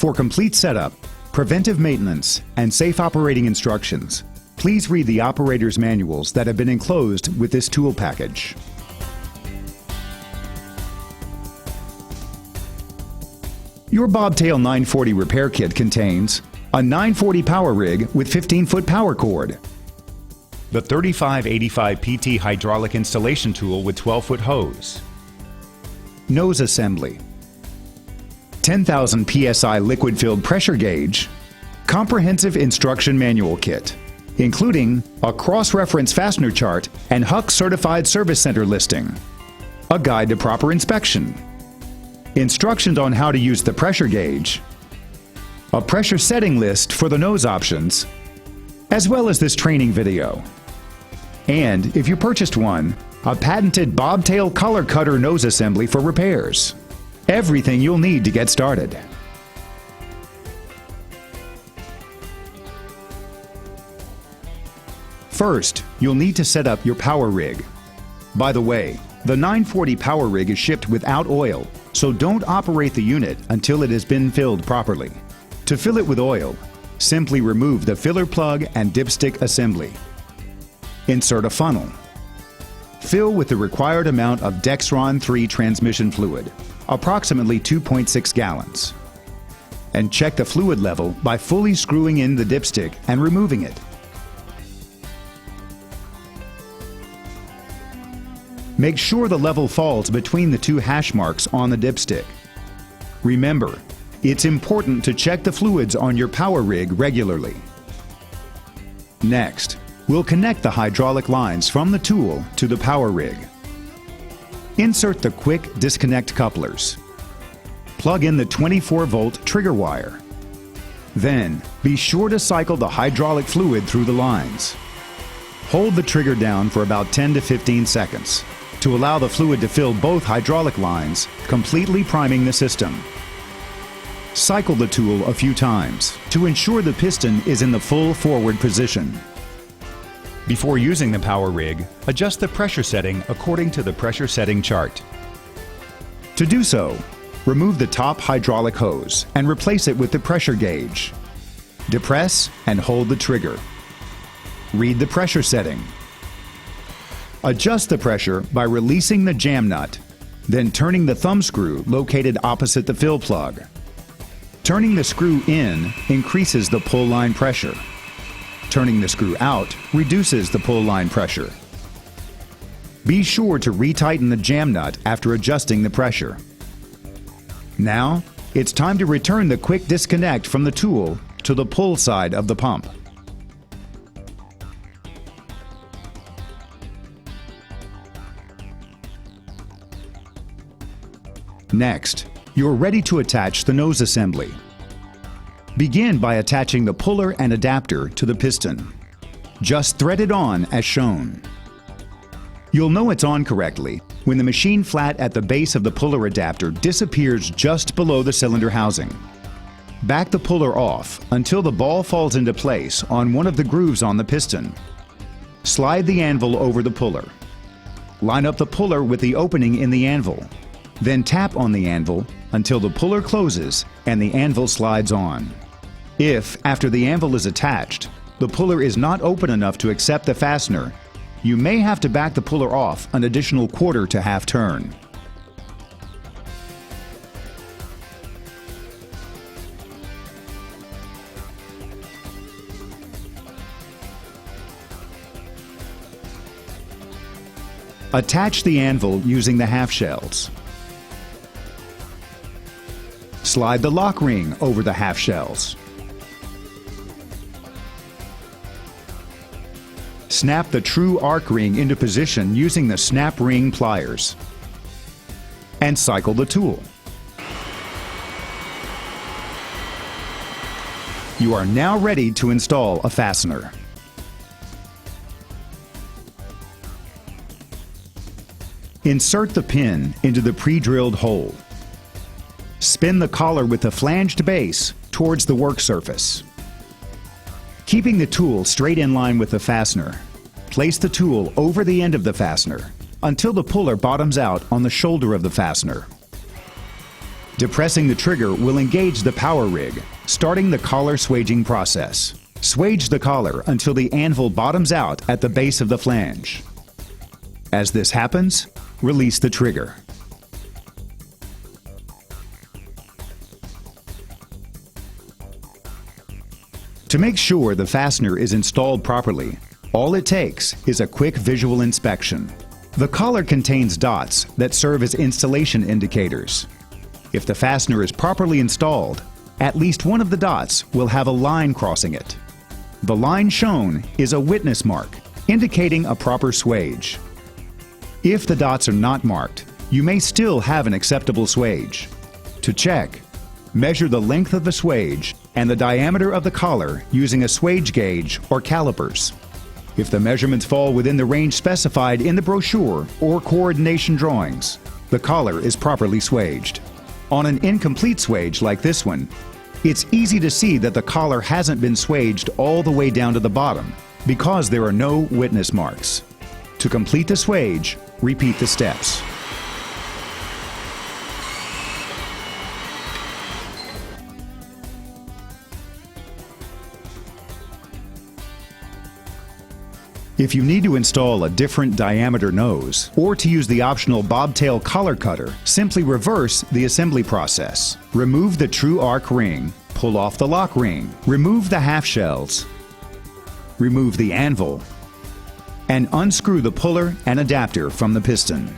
For complete setup, preventive maintenance, and safe operating instructions, please read the operator's manuals that have been enclosed with this tool package. Your Bobtail 940 repair kit contains a 940 power rig with 15-foot power cord, the 3585 PT hydraulic installation tool with 12-foot hose, nose assembly, 10,000 psi liquid-filled pressure gauge, comprehensive instruction manual kit, including a cross-reference fastener chart and Huck certified service center listing, a guide to proper inspection, instructions on how to use the pressure gauge, a pressure setting list for the nose options, as well as this training video. And if you purchased one, a patented bobtail color cutter nose assembly for repairs. Everything you'll need to get started. First, you'll need to set up your power rig. By the way, the 940 power rig is shipped without oil, so don't operate the unit until it has been filled properly. To fill it with oil, simply remove the filler plug and dipstick assembly. Insert a funnel. Fill with the required amount of Dexron 3 transmission fluid, approximately 2.6 gallons. And check the fluid level by fully screwing in the dipstick and removing it. Make sure the level falls between the two hash marks on the dipstick. Remember, it's important to check the fluids on your power rig regularly. Next, we'll connect the hydraulic lines from the tool to the power rig. Insert the quick disconnect couplers. Plug in the 24-volt trigger wire. Then, be sure to cycle the hydraulic fluid through the lines. Hold the trigger down for about 10 to 15 seconds to allow the fluid to fill both hydraulic lines, completely priming the system. Cycle the tool a few times to ensure the piston is in the full forward position. Before using the power rig, adjust the pressure setting according to the pressure setting chart. To do so, remove the top hydraulic hose and replace it with the pressure gauge. Depress and hold the trigger. Read the pressure setting. Adjust the pressure by releasing the jam nut, then turning the thumb screw located opposite the fill plug. Turning the screw in increases the pull line pressure. Turning the screw out reduces the pull line pressure. Be sure to retighten the jam nut after adjusting the pressure. Now, it's time to return the quick disconnect from the tool to the pull side of the pump. Next, you're ready to attach the nose assembly. Begin by attaching the puller and adapter to the piston. Just thread it on as shown. You'll know it's on correctly when the machine flat at the base of the puller adapter disappears just below the cylinder housing. Back the puller off until the ball falls into place on one of the grooves on the piston. Slide the anvil over the puller. Line up the puller with the opening in the anvil. Then tap on the anvil until the puller closes and the anvil slides on. If, after the anvil is attached, the puller is not open enough to accept the fastener, you may have to back the puller off an additional quarter to half turn. Attach the anvil using the half shells. Slide the lock ring over the half shells. Snap the true arc ring into position using the snap ring pliers. And cycle the tool. You are now ready to install a fastener. Insert the pin into the pre-drilled hole. Spin the collar with the flanged base towards the work surface. Keeping the tool straight in line with the fastener, place the tool over the end of the fastener until the puller bottoms out on the shoulder of the fastener. Depressing the trigger will engage the power rig, starting the collar swaging process. Swage the collar until the anvil bottoms out at the base of the flange. As this happens, release the trigger. To make sure the fastener is installed properly, all it takes is a quick visual inspection. The collar contains dots that serve as installation indicators. If the fastener is properly installed, at least one of the dots will have a line crossing it. The line shown is a witness mark, indicating a proper swage. If the dots are not marked, you may still have an acceptable swage. To check, measure the length of the swage and the diameter of the collar using a swage gauge or calipers. If the measurements fall within the range specified in the brochure or coordination drawings, the collar is properly swaged. On an incomplete swage like this one, it's easy to see that the collar hasn't been swaged all the way down to the bottom because there are no witness marks. To complete the swage, repeat the steps. If you need to install a different diameter nose, or to use the optional bobtail collar cutter, simply reverse the assembly process. Remove the true arc ring, pull off the lock ring, remove the half shells, remove the anvil, and unscrew the puller and adapter from the piston.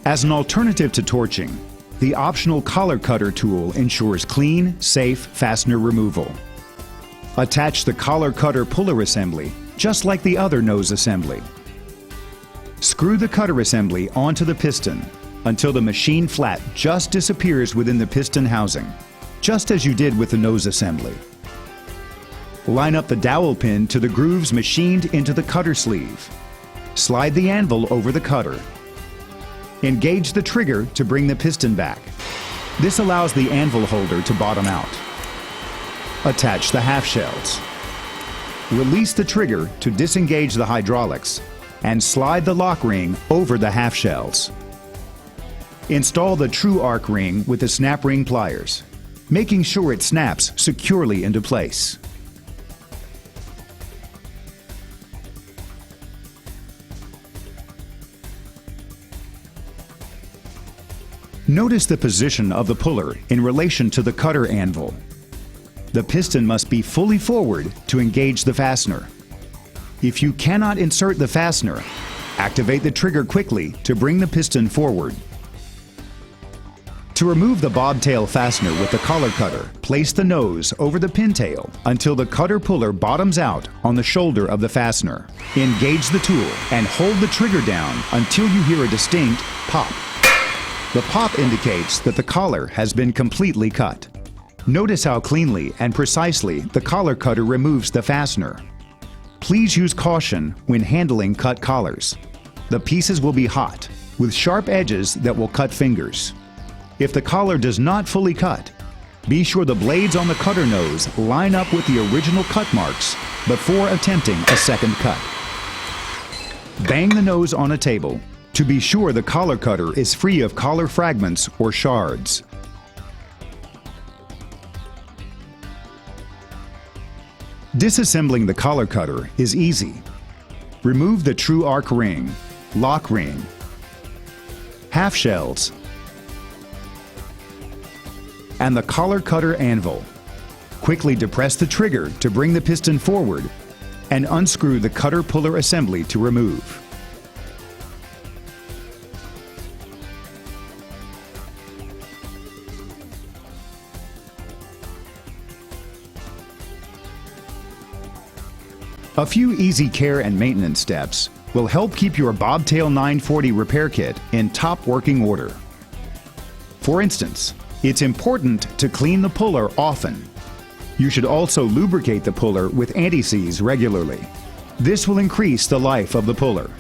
As an alternative to torching, the optional collar cutter tool ensures clean, safe fastener removal. Attach the collar cutter puller assembly, just like the other nose assembly. Screw the cutter assembly onto the piston until the machine flat just disappears within the piston housing, just as you did with the nose assembly. Line up the dowel pin to the grooves machined into the cutter sleeve. Slide the anvil over the cutter. Engage the trigger to bring the piston back. This allows the anvil holder to bottom out. Attach the half shells. Release the trigger to disengage the hydraulics and slide the lock ring over the half shells. Install the true arc ring with the snap ring pliers, making sure it snaps securely into place. Notice the position of the puller in relation to the cutter anvil. The piston must be fully forward to engage the fastener. If you cannot insert the fastener, activate the trigger quickly to bring the piston forward. To remove the bobtail fastener with the collar cutter, place the nose over the pintail until the cutter puller bottoms out on the shoulder of the fastener. Engage the tool and hold the trigger down until you hear a distinct pop. The pop indicates that the collar has been completely cut. Notice how cleanly and precisely the collar cutter removes the fastener. Please use caution when handling cut collars. The pieces will be hot, with sharp edges that will cut fingers. If the collar does not fully cut, be sure the blades on the cutter nose line up with the original cut marks before attempting a second cut. Bang the nose on a table to be sure the collar cutter is free of collar fragments or shards. Disassembling the collar cutter is easy. Remove the true arc ring, lock ring, half shells, and the collar cutter anvil. Quickly depress the trigger to bring the piston forward and unscrew the cutter puller assembly to remove. A few easy care and maintenance steps will help keep your Bobtail 940 repair kit in top working order. For instance, it's important to clean the puller often. You should also lubricate the puller with anti-seize regularly. This will increase the life of the puller.